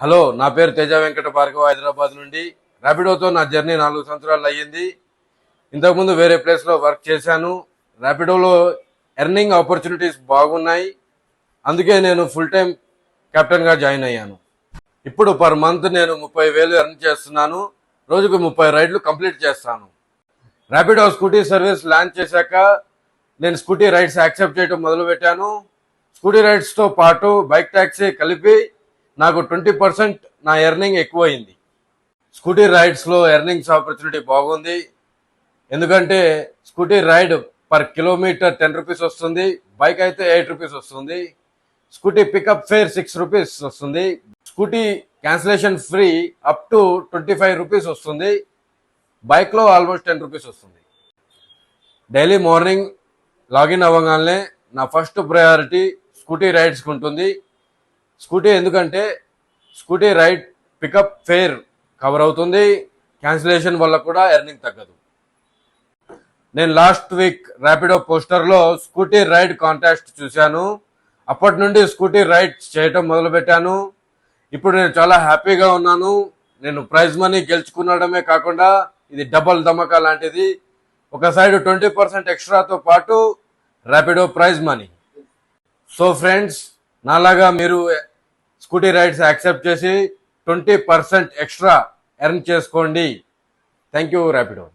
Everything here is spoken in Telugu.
హలో, నా పేరు తేజ వెంకట భార్గవ, హైదరాబాద్ నుండి. ర్యాపిడోతో నా జర్నీ 4 సంవత్సరాలు అయ్యింది. ఇంతకుముందు వేరే ప్లేస్లో వర్క్ చేశాను. ర్యాపిడోలో ఎర్నింగ్ ఆపర్చునిటీస్ బాగున్నాయి. అందుకే నేను ఫుల్ టైం కెప్టెన్గా జాయిన్ అయ్యాను. ఇప్పుడు పర్ మంత్ నేను 30,000 ఎర్న్ చేస్తున్నాను. రోజుకు 30 రైడ్లు కంప్లీట్ చేస్తాను. ర్యాపిడో స్కూటీ సర్వీస్ లాంచ్ చేశాక నేను స్కూటీ రైడ్స్ యాక్సెప్ట్ చేయడం మొదలుపెట్టాను. స్కూటీ రైడ్స్తో పాటు బైక్ ట్యాక్సీ కలిపి నాకు 20% నా ఎర్నింగ్ ఎక్కువైంది. స్కూటీ రైడ్స్లో ఎర్నింగ్స్ ఆపర్చునిటీ బాగుంది. ఎందుకంటే Scooty ride per kilometre 10 rupees వస్తుంది, బైక్ అయితే 8 రూపీస్ వస్తుంది. స్కూటీ పికప్ ఫేర్ 6 రూపీస్ వస్తుంది. Scooty cancellation free up to 25 rupees వస్తుంది. బైక్లో ఆల్మోస్ట్ 10 రూపీస్ వస్తుంది. డైలీ మార్నింగ్ లాగిన్ అవ్వగానే నా ఫస్ట్ ప్రయారిటీ స్కూటీ రైడ్స్కి ఉంటుంది. స్కూటీ ఎందుకంటే Scooty ride pickup fare cover అవుతుంది, క్యాన్సిలేషన్ వల్ల కూడా ఎర్నింగ్ తగ్గదు. నేను లాస్ట్ వీక్ ర్యాపిడో పోస్టర్లో స్కూటీ రైడ్ కాంటెస్ట్ చూశాను. అప్పటి నుండి స్కూటీ రైడ్స్ చేయటం మొదలుపెట్టాను. ఇప్పుడు నేను చాలా హ్యాపీగా ఉన్నాను. నేను ప్రైజ్ మనీ గెలుచుకునడమే కాకుండా ఇది డబల్ ధమాకా లాంటిది. ఒక సైడ్ 20% ఎక్స్ట్రాతో పాటు Rapido prize money. So friends, నాలాగా మీరు స్కూటీ రైడ్స్ యాక్సెప్ట్ చేసి 20% ఎక్స్ట్రా ఎర్న్ చేసుకోండి. Thank you Rapido.